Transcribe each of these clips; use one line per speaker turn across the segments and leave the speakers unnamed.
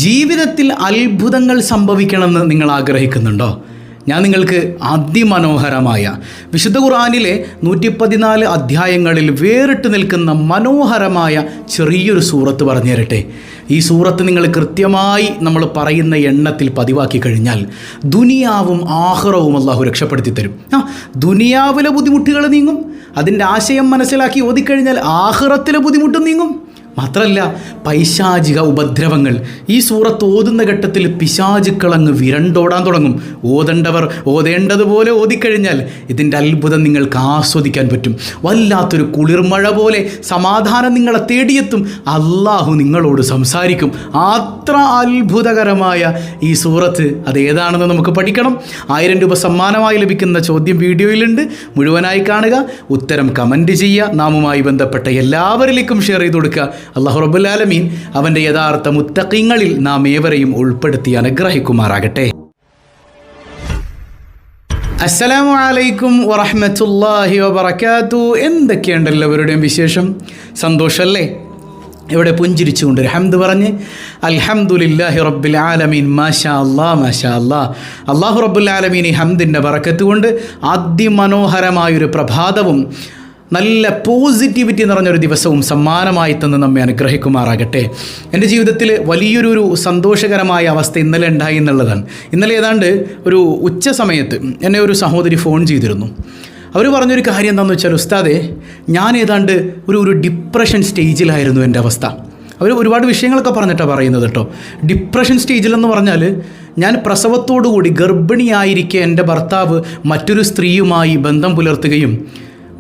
ജീവിതത്തിൽ അത്ഭുതങ്ങൾ സംഭവിക്കണമെന്ന് നിങ്ങൾ ആഗ്രഹിക്കുന്നുണ്ടോ? ഞാൻ നിങ്ങൾക്ക് അതിമനോഹരമായ വിശുദ്ധ ഖുർആനിലെ 114 അധ്യായങ്ങളിൽ വേറിട്ട് നിൽക്കുന്ന മനോഹരമായ ചെറിയൊരു സൂറത്ത് പറഞ്ഞു തരട്ടെ. ഈ സൂറത്ത് നിങ്ങൾ കൃത്യമായി നമ്മൾ പറയുന്ന എണ്ണത്തിൽ പതിവാക്കി കഴിഞ്ഞാൽ ദുനിയാവും ആഖിറവും അല്ലാഹു രക്ഷപ്പെടുത്തി തരും. ദുനിയാവിലെ ബുദ്ധിമുട്ടുകൾ നീങ്ങും, അതിൻ്റെ ആശയം മനസ്സിലാക്കി ഓതിക്കഴിഞ്ഞാൽ ആഖിറത്തിലെ ബുദ്ധിമുട്ടും നീങ്ങും. മാത്രമല്ല, പൈശാചിക ഉപദ്രവങ്ങൾ ഈ സൂറത്ത് ഓതുന്ന ഘട്ടത്തിൽ പിശാചുക്കളങ്ങ് വിരണ്ടോടാൻ തുടങ്ങും. ഓതേണ്ടവർ ഓതേണ്ടതുപോലെ ഓതിക്കഴിഞ്ഞാൽ ഇതിൻ്റെ അത്ഭുതം നിങ്ങൾക്ക് ആസ്വദിക്കാൻ പറ്റും. വല്ലാത്തൊരു കുളിർമഴ പോലെ സമാധാനം നിങ്ങളെ തേടിയെത്തും. അള്ളാഹു നിങ്ങളോട് സംസാരിക്കും. അത്ര അത്ഭുതകരമായ ഈ സൂറത്ത് അതേതാണെന്ന് നമുക്ക് പഠിക്കണം. 1000 രൂപ സമ്മാനമായി ലഭിക്കുന്ന ചോദ്യം വീഡിയോയിലുണ്ട്, മുഴുവനായി കാണുക, ഉത്തരം കമൻറ്റ് ചെയ്യുക, നാമുമായി ബന്ധപ്പെട്ട എല്ലാവരിലേക്കും ഷെയർ ചെയ്ത് കൊടുക്കുക. അല്ലാഹു റബ്ബുൽ ആലമീൻ അവൻ്റെ യഥാർത്ഥ മുത്തഖീങ്ങളിൽ നാം ഏവരെയും ഉൾപ്പെടുത്തി അനുഗ്രഹിക്കുമാറാകട്ടെ. അസ്സലാമു അലൈക്കും വറഹ്മത്തുള്ളാഹി വബറകാതുഹു. എന്തൊക്കെയുണ്ട് എല്ലാവരുടെയും വിശേഷം? സന്തോഷമല്ലേ? ഇവിടെ പുഞ്ചിരിച്ചുകൊണ്ട് ഒരു ഹംദ് പറഞ്ഞ് അൽഹംദുലില്ലാഹി റബ്ബിൽ ആലമീൻ, മാഷാ അല്ലാഹ് മാഷാ അല്ലാഹ്. അല്ലാഹു റബ്ബുൽ ആലമീൻ ഈ ഹംദിൻ്റെ ബറക്കത്ത് കൊണ്ട് അതിമനോഹരമായൊരു പ്രഭാതവും നല്ല പോസിറ്റിവിറ്റി നിറഞ്ഞൊരു ദിവസവും സമ്മാനമായി തന്ന് നമ്മെ അനുഗ്രഹിക്കുമാറാകട്ടെ. എൻ്റെ ജീവിതത്തിൽ വലിയൊരു സന്തോഷകരമായ അവസ്ഥ ഇന്നലെ ഉണ്ടായി എന്നുള്ളതാണ്. ഇന്നലെ ഏതാണ്ട് ഒരു ഉച്ച സമയത്ത് എന്നെ ഒരു സഹോദരി ഫോൺ ചെയ്തിരുന്നു. അവർ പറഞ്ഞൊരു കാര്യം എന്താണെന്ന് വെച്ചാൽ, ഉസ്താദേ, ഞാൻ ഏതാണ്ട് ഒരു ഡിപ്രഷൻ സ്റ്റേജിലായിരുന്നു എൻ്റെ അവസ്ഥ. അവർ ഒരുപാട് വിഷയങ്ങളൊക്കെ പറഞ്ഞിട്ടാണ് പറയുന്നത് കേട്ടോ. ഡിപ്രഷൻ സ്റ്റേജിലെന്ന് പറഞ്ഞാൽ, ഞാൻ പ്രസവത്തോടുകൂടി ഗർഭിണിയായിരിക്കെ എൻ്റെ ഭർത്താവ് മറ്റൊരു സ്ത്രീയുമായി ബന്ധം പുലർത്തുകയും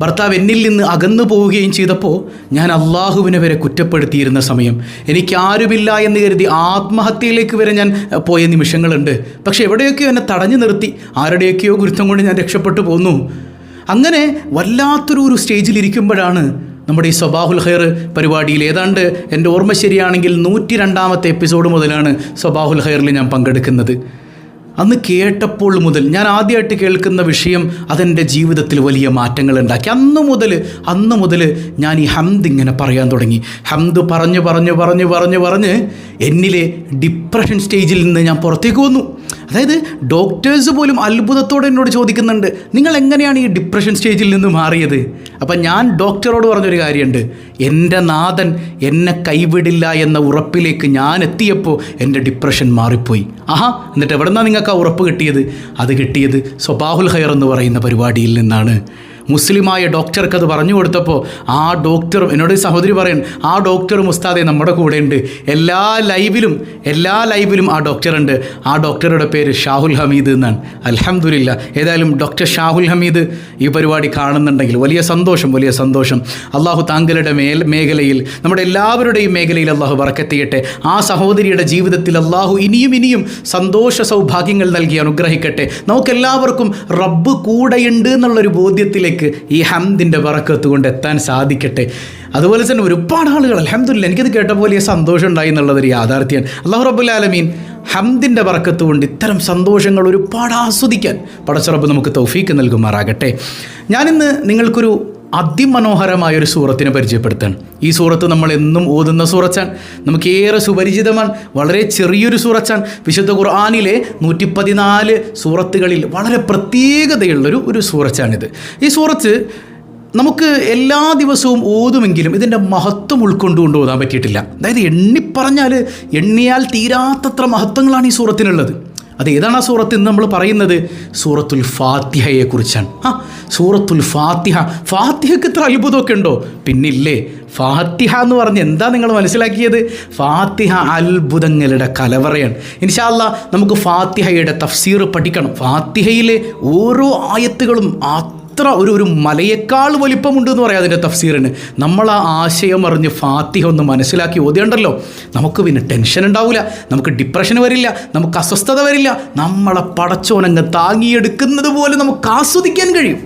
ഭർത്താവ് എന്നിൽ നിന്ന് അകന്നു പോവുകയും ചെയ്തപ്പോൾ ഞാൻ അള്ളാഹുവിനെ വരെ കുറ്റപ്പെടുത്തിയിരുന്ന സമയം, എനിക്കാരുമില്ല എന്ന് കരുതി ആത്മഹത്യയിലേക്ക് വരെ ഞാൻ പോയ നിമിഷങ്ങളുണ്ട്. പക്ഷേ എവിടെയൊക്കെയോ എന്നെ തടഞ്ഞു നിർത്തി, ആരുടെയൊക്കെയോ ഗുരുത്വം കൊണ്ട് ഞാൻ രക്ഷപ്പെട്ടു പോന്നു. അങ്ങനെ വല്ലാത്തൊരു സ്റ്റേജിലിരിക്കുമ്പോഴാണ് നമ്മുടെ ഈ സ്വബാഹുൽ ഖൈർ പരിപാടിയിൽ ഏതാണ്ട് എൻ്റെ ഓർമ്മ ശരിയാണെങ്കിൽ 102ാമത്തെ എപ്പിസോഡ് മുതലാണ് സ്വബാഹുൽ ഖൈറിൽ ഞാൻ പങ്കെടുക്കുന്നത്. അന്ന് കേട്ടപ്പോൾ മുതൽ, ഞാൻ ആദ്യമായിട്ട് കേൾക്കുന്ന വിഷയം അതെൻ്റെ ജീവിതത്തിൽ വലിയ മാറ്റങ്ങൾ ഉണ്ടാക്കി. അന്ന് മുതൽ ഞാൻ ഈ ഹംദ് ഇങ്ങനെ പറയാൻ തുടങ്ങി. ഹംദ് പറഞ്ഞ് എന്നിലെ ഡിപ്രഷൻ സ്റ്റേജിൽ നിന്ന് ഞാൻ പുറത്തേക്ക് വന്നു. അതായത് ഡോക്ടേഴ്സ് പോലും അത്ഭുതത്തോടെ എന്നോട് ചോദിക്കുന്നുണ്ട്, നിങ്ങൾ എങ്ങനെയാണ് ഈ ഡിപ്രഷൻ സ്റ്റേജിൽ നിന്ന് മാറിയത്? അപ്പം ഞാൻ ഡോക്ടറോട് പറഞ്ഞൊരു കാര്യമുണ്ട്, എൻ്റെ നാഥൻ എന്നെ കൈവിടില്ല എന്ന ഉറപ്പിലേക്ക് ഞാൻ എത്തിയപ്പോൾ എൻ്റെ ഡിപ്രഷൻ മാറിപ്പോയി. എന്നിട്ട് എവിടെ നിന്നാണ് നിങ്ങൾക്ക് ആ ഉറപ്പ് കിട്ടിയത്? അത് കിട്ടിയത് സ്വബാഹുൽ ഖൈർ എന്ന് പറയുന്ന പരിപാടിയിൽ നിന്നാണ്. മുസ്ലിമായ ഡോക്ടർക്ക് അത് പറഞ്ഞു കൊടുത്തപ്പോൾ ആ ഡോക്ടറും എന്നോട് സഹോദരി പറയും, ആ ഡോക്ടറും ഉസ്താദെ നമ്മുടെ കൂടെ ഉണ്ട്. എല്ലാ ലൈവിലും ആ ഡോക്ടറുണ്ട്. ആ ഡോക്ടറുടെ പേര് ഷാഹുൽ ഹമീദ് എന്നാണ്. അൽഹംദുലില്ലാ. ഏതായാലും ഡോക്ടർ ഷാഹുൽ ഹമീദ് ഈ പരിപാടി കാണുന്നുണ്ടെങ്കിൽ വലിയ സന്തോഷം. അള്ളാഹു താങ്കളുടെ മേഖലയിൽ, നമ്മുടെ എല്ലാവരുടെയും മേഖലയിൽ അള്ളാഹു ബറക്കത്ത് ചെയ്യട്ടെ. ആ സഹോദരിയുടെ ജീവിതത്തിൽ അള്ളാഹു ഇനിയും സന്തോഷ സൗഭാഗ്യങ്ങൾ നൽകി അനുഗ്രഹിക്കട്ടെ. നമുക്കെല്ലാവർക്കും റബ്ബ് കൂടെയുണ്ട് എന്നുള്ളൊരു ബോധ്യത്തിലേക്ക് ഈ ഹംദിൻ്റെ ബറക്കത്ത് കൊണ്ട് എത്താൻ സാധിക്കട്ടെ. അതുപോലെ തന്നെ ഒരുപാട് ആളുകൾ അൽഹംദുലില്ലാ, എനിക്കത് കേട്ടപ്പോൾ വലിയ സന്തോഷം ഉണ്ടായി എന്നുള്ളതൊരു യാഥാർത്ഥ്യമാണ്. അല്ലാഹു റബ്ബുൽ ആലമീൻ ഹംദിൻ്റെ ബറക്കത്ത് കൊണ്ട് ഇത്തരം സന്തോഷങ്ങൾ ഒരുപാട് ആസ്വദിക്കാൻ പടച്ച റബ്ബ് നമുക്ക് തൗഫീക്ക് നൽകുമാറാകട്ടെ. ഞാനിന്ന് നിങ്ങൾക്കൊരു അതിമനോഹരമായൊരു സൂറത്തിനെ പരിചയപ്പെടുത്താണ്. ഈ സൂറത്ത് നമ്മൾ എന്നും ഓതുന്ന സൂറത്താണ്, നമുക്കേറെ സുപരിചിതമാണ്. വളരെ ചെറിയൊരു സൂറത്താണ്. വിശുദ്ധ ഖുർആനിലെ 114 സൂറത്തുകളിൽ വളരെ പ്രത്യേകതയുള്ളൊരു സൂറത്താണിത്. ഈ സൂറത്ത് നമുക്ക് എല്ലാ ദിവസവും ഓതുമെങ്കിലും ഇതിൻ്റെ മഹത്വം ഉൾക്കൊണ്ടുകൊണ്ട് ഓതാൻ പറ്റിയിട്ടില്ല. അതായത് എണ്ണിയാൽ തീരാത്തത്ര മഹത്വങ്ങളാണ് ഈ സൂറത്തിനുള്ളത്. അതേതാണ് ആ സൂറത്ത് എന്ന് നമ്മൾ പറയുന്നത്? സൂറത്തുൽ ഫാത്തിഹയെക്കുറിച്ചാണ്. സൂറത്തുൽ ഫാത്തിഹയ്ക്ക് ഇത്ര അത്ഭുതമൊക്കെ ഉണ്ടോ? പിന്നില്ലേ. ഫാത്തിഹ എന്ന് പറഞ്ഞ് എന്താ നിങ്ങൾ മനസ്സിലാക്കിയത്? ഫാത്തിഹ അത്ഭുതങ്ങളുടെ കലവറയാണ്. ഇൻഷാ അല്ലാഹ് നമുക്ക് ഫാത്തിഹയുടെ തഫ്സീർ പഠിക്കണം. ഫാത്തിഹയിലെ ഓരോ ആയത്തുകളും അത്ര ഒരു മലയേക്കാൾ വലിപ്പമുണ്ട് എന്ന് പറയാം അതിൻ്റെ തഫ്സീറിന്. നമ്മൾ ആ ആശയം അറിഞ്ഞ് ഫാത്തിഹ ഒന്ന് മനസ്സിലാക്കി ഓതിയുണ്ടല്ലോ, നമുക്ക് പിന്നെ ടെൻഷൻ ഉണ്ടാവില്ല, നമുക്ക് ഡിപ്രഷൻ വരില്ല, നമുക്ക് അസ്വസ്ഥത വരില്ല. നമ്മളെ പടച്ചോനങ്ങ് താങ്ങിയെടുക്കുന്നത് പോലെ നമുക്ക് ആസ്വദിക്കാൻ കഴിയും.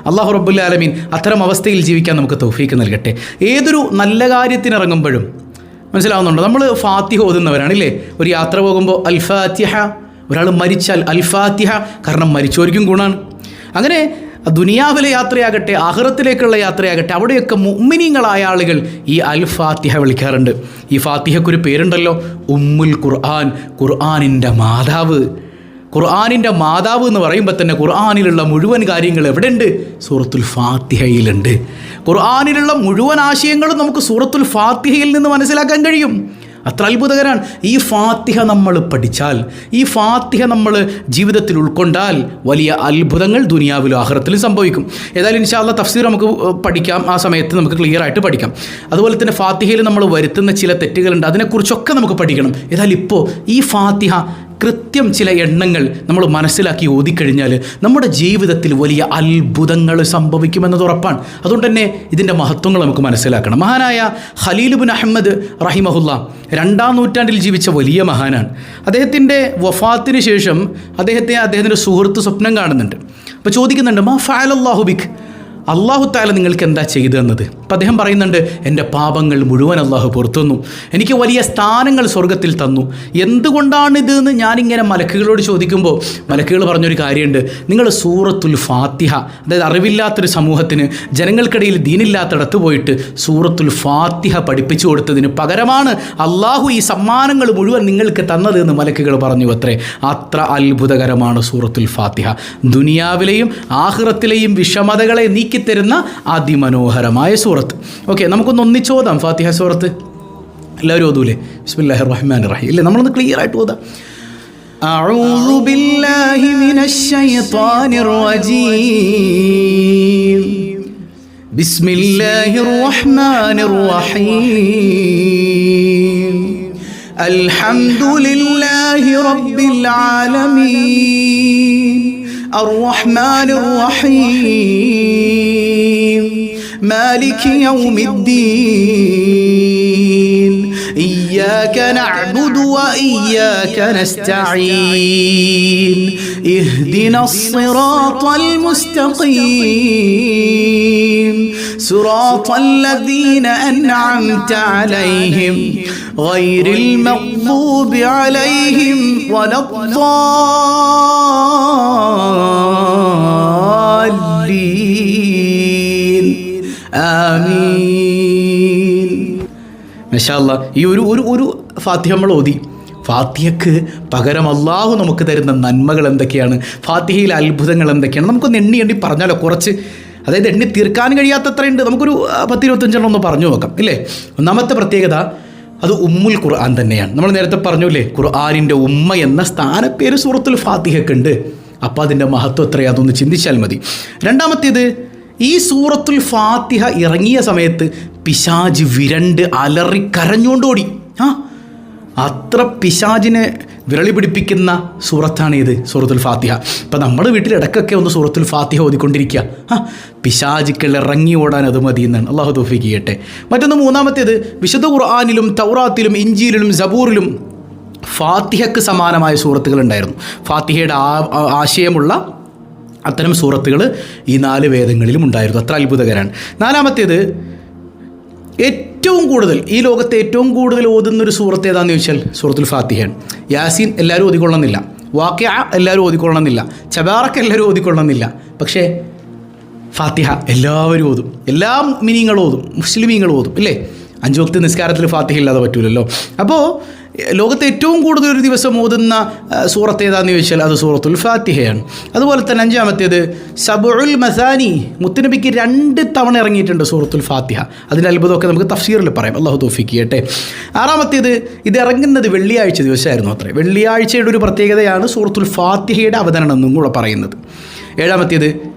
അല്ലാഹു റബ്ബുൽ ആലമീൻ അത്തരം അവസ്ഥയിൽ ജീവിക്കാൻ നമുക്ക് തൗഫീക്ക് നൽകട്ടെ. ഏതൊരു നല്ല കാര്യത്തിനിറങ്ങുമ്പോഴും മനസ്സിലാവുന്നുണ്ടോ, നമ്മൾ ഫാത്തിഹ ഓതുന്നവരാണില്ലേ. ഒരു യാത്ര പോകുമ്പോൾ അൽ ഫാത്തിഹ, ഒരാൾ മരിച്ചാൽ അൽ ഫാത്തിഹ, കാരണം മരിച്ചവർക്കും ഗുണമാണ്. അങ്ങനെ ദുനിയാവിലെ യാത്രയാകട്ടെ ആഖിറത്തിലേക്കുള്ള യാത്രയാകട്ടെ അവിടെയൊക്കെ മുഅ്മിനീങ്ങളായ ആളുകൾ ഈ അൽ ഫാത്തിഹ വിളിക്കാറുണ്ട്. ഈ ഫാത്തിഹയ്ക്കൊരു പേരുണ്ടല്ലോ, ഉമ്മുൽ ഖുർആൻ, ഖുർആനിൻ്റെ മാതാവ്. ഖുർആനിൻ്റെ മാതാവ് എന്ന് പറയുമ്പോൾ തന്നെ ഖുർആനിലുള്ള മുഴുവൻ കാര്യങ്ങൾ എവിടെയുണ്ട്? സൂറത്തുൽ ഫാത്തിഹയിലുണ്ട്. ഖുർആനിലുള്ള മുഴുവൻ ആശയങ്ങളും നമുക്ക് സൂറത്തുൽ ഫാത്തിഹയിൽ നിന്ന് മനസ്സിലാക്കാൻ കഴിയും. അത്ര അത്ഭുതകരമാണ്. ഈ ഫാത്തിഹ നമ്മൾ പഠിച്ചാൽ, ഈ ഫാത്തിഹ നമ്മൾ ജീവിതത്തിൽ ഉൾക്കൊണ്ടാൽ വലിയ അത്ഭുതങ്ങൾ ദുനിയാവിലും ആഖിറത്തിലും സംഭവിക്കും. ഏതായാലും ഇൻഷാ അല്ലാഹ് തഫ്സീർ നമുക്ക് പഠിക്കാം, ആ സമയത്ത് നമുക്ക് ക്ലിയർ ആയിട്ട് പഠിക്കാം. അതുപോലെ തന്നെ ഫാത്തിഹയിൽ നമ്മൾ വരുത്തുന്ന ചില തെറ്റുകളുണ്ട്, അതിനെക്കുറിച്ചൊക്കെ നമുക്ക് പഠിക്കണം. ഏതായാലും ഇപ്പോൾ ഈ ഫാത്തിഹ കൃത്യം ചില എണ്ണങ്ങൾ നമ്മൾ മനസ്സിലാക്കി ഓതിക്കഴിഞ്ഞാൽ നമ്മുടെ ജീവിതത്തിൽ വലിയ അത്ഭുതങ്ങൾ സംഭവിക്കുമെന്നത് ഉറപ്പാണ്. അതുകൊണ്ട് തന്നെ ഇതിൻ്റെ മഹത്വങ്ങൾ നമുക്ക് മനസ്സിലാക്കണം. മഹാനായ ഖലീൽ ഇബ്നു അഹ്മദ് റഹിമഹുല്ല 2-ാം നൂറ്റാണ്ടിൽ ജീവിച്ച വലിയ മഹാനാണ്. അദ്ദേഹത്തിൻ്റെ വഫാത്തിന് ശേഷം അദ്ദേഹത്തിൻ്റെ സുഹൃത്ത് സ്വപ്നം കാണുന്നുണ്ട്. അപ്പോൾ ചോദിക്കുന്നുണ്ട്, മാ ഫഅലല്ലാഹു ബിക്, അള്ളാഹു തആല നിങ്ങൾക്ക് എന്താ ചെയ്തു തന്നത്? അപ്പം അദ്ദേഹം പറയുന്നുണ്ട്, എൻ്റെ പാപങ്ങൾ മുഴുവൻ അള്ളാഹു പുറത്തുനിന്നു, എനിക്ക് വലിയ സ്ഥാനങ്ങൾ സ്വർഗത്തിൽ തന്നു. എന്തുകൊണ്ടാണിത് എന്ന് ഞാനിങ്ങനെ മലക്കുകളോട് ചോദിക്കുമ്പോൾ മലക്കുകൾ പറഞ്ഞൊരു കാര്യമുണ്ട്, നിങ്ങൾ സൂറത്തുൽ ഫാത്തിഹ, അതായത് അറിവില്ലാത്തൊരു സമൂഹത്തിന്, ജനങ്ങൾക്കിടയിൽ ദീനില്ലാത്തിടത്ത് പോയിട്ട് സൂറത്തുൽ ഫാത്തിഹ പഠിപ്പിച്ചു കൊടുത്തതിന് പകരമാണ് അള്ളാഹു ഈ സമ്മാനങ്ങൾ മുഴുവൻ നിങ്ങൾക്ക് തന്നത് എന്ന് മലക്കുകൾ പറഞ്ഞു അത്രേ. അത്ര അത്ഭുതകരമാണ് സൂറത്തുൽ ഫാത്തിഹ. ദുനിയാവിലെയും ആഖിറത്തിലെയും വിഷമതകളെ നീക്കിത്തരുന്ന അതിമനോഹരമായ സൂറത്ത്. ഓക്കെ, നമുക്കൊന്ന് ഒന്നിച്ചോതാം ഫാത്തിഹ സൂറത്ത്. എല്ലാവരും ഓതൂലേ? ബിസ്മില്ലാഹിർ റഹ്മാനിർ റഹീം. ഇല്ലേ, നമ്മളൊന്ന് ക്ലിയർ ആയിട്ട് ഓതാം. അഊദു ബില്ലാഹി മിനശ് ശൈത്വാനിർ റജീം. ബിസ്മില്ലാഹിർ റഹ്മാനിർ റഹീം. അൽഹംദുലില്ലാഹി റബ്ബിൽ ആലമീൻ. അർറഹ്മാനിർ റഹീം. مالك يوم الدين. إياك نعبد وإياك نستعين. اهدنا الصراط المستقيم. صراط الذين أنعمت عليهم غير المغضوب عليهم ولا الضالين. ആമീൻ. മാഷാ അല്ലാഹ്. ഈ ഒരു ഫാത്തിഹ നമ്മൾ ഓതി. ഫാത്തിഹയ്ക്ക് പകരം അള്ളാഹു നമുക്ക് തരുന്ന നന്മകൾ എന്തൊക്കെയാണ്, ഫാത്തിഹയിലെ അത്ഭുതങ്ങൾ എന്തൊക്കെയാണ്, നമുക്കൊന്ന് എണ്ണി പറഞ്ഞാലോ കുറച്ച്. അതായത് എണ്ണി തീർക്കാൻ കഴിയാത്തത്രയുണ്ട്. നമുക്കൊരു 10-25 ഒന്ന് പറഞ്ഞു നോക്കാം, ഇല്ലേ? ഒന്നാമത്തെ പ്രത്യേകത, അത് ഉമ്മുൽ ഖുർആൻ തന്നെയാണ്. നമ്മൾ നേരത്തെ പറഞ്ഞില്ലേ, ഖുർആനിൻ്റെ ഉമ്മ എന്ന സ്ഥാനപ്പേര് സൂറത്തുൽ ഫാത്തിഹയ്ക്ക് ഉണ്ട്. അപ്പോൾ അതിൻ്റെ മഹത്വം എത്രയാണ്, അതൊന്ന് ചിന്തിച്ചാൽ മതി. രണ്ടാമത്തേത്, ഈ സൂറത്തുൽ ഫാത്തിഹ ഇറങ്ങിയ സമയത്ത് പിശാജ് വിരണ്ട് അലറി കരഞ്ഞുകൊണ്ടോടി. അത്ര പിശാജിനെ വിരളി പിടിപ്പിക്കുന്ന സൂറത്താണ് ഇത്, സൂറത്തുൽ ഫാത്തിഹ. ഇപ്പം നമ്മുടെ വീട്ടിൽ ഇടയ്ക്കൊക്കെ ഒന്ന് സൂറത്തുൽ ഫാത്തിഹ ഓതിക്കൊണ്ടിരിക്കുക. പിശാചുക്കൾ ഇറങ്ങി ഓടാൻ അത് മതി എന്നാണ്. അള്ളാഹു തൗഫീഖ് ചെയ്യട്ടെ. മറ്റൊന്ന്, മൂന്നാമത്തേത്, വിശുദ്ധ ഖുർആനിലും തൗറാത്തിലും ഇഞ്ചീലിലും സബൂറിലും ഫാത്തിഹയ്ക്ക് സമാനമായ സൂറത്തുകൾ ഉണ്ടായിരുന്നു. ഫാത്തിഹയുടെ ആശയമുള്ള അത്തരം സൂറത്തുകൾ ഈ 4 വേദങ്ങളിലും ഉണ്ടായിരുന്നു. അത്ര അത്ഭുതകരമാണ്. നാലാമത്തേത്, ഏറ്റവും കൂടുതൽ ഈ ലോകത്തെ ഏറ്റവും കൂടുതൽ ഓതുന്നൊരു സൂറത്ത് ഏതാണെന്ന് ചോദിച്ചാൽ സൂറത്തുൽ ഫാത്തിഹയാണ്. യാസീൻ എല്ലാവരും ഓതിക്കൊള്ളണമെന്നില്ല, വാഖിഅ എല്ലാവരും ഓതിക്കൊള്ളണമെന്നില്ല, തബാറക എല്ലാവരും ഓതിക്കൊള്ളണമെന്നില്ല. പക്ഷേ ഫാത്തിഹ എല്ലാവരും ഓതും, എല്ലാ മിനിങ്ങളും ഓതും, മുസ്ലിമീങ്ങളും ഓതും, ഇല്ലേ? 5 വക്ത് നിസ്കാരത്തിൽ ഫാത്തിഹ ഇല്ലാതെ പറ്റൂലല്ലോ. അപ്പോൾ ലോകത്തെ ഏറ്റവും കൂടുതൽ ഒരു ദിവസം ഓതുന്ന സൂറത്ത് ഏതാണെന്ന് ചോദിച്ചാൽ അത് സൂറത്തുൽ ഫാത്തിഹയാണ്. അതുപോലെ തന്നെ 5-ാമത്തേത്, സബഉൽ മസാനി, മുത്തുനബിക്ക് 2 തവണ ഇറങ്ങിയിട്ടുണ്ട് സൂറത്തുൽ ഫാത്തിഹ. അതിൻ്റെ അത്ഭുതമൊക്കെ നമുക്ക് തഫ്സീറിൽ പറയാം. അള്ളാഹു തൗഫീഖ് ചെയ്യട്ടെ. 6-ാമത്തേത്, ഇത് ഇറങ്ങുന്നത് വെള്ളിയാഴ്ച ദിവസമായിരുന്നു അത്രേ. വെള്ളിയാഴ്ചയുടെ ഒരു പ്രത്യേകതയാണ് സൂറത്തുൽ ഫാത്തിഹയുടെ അവതരണം എന്നും കൂടെ പറയുന്നത്. 7-ാമത്തേത്,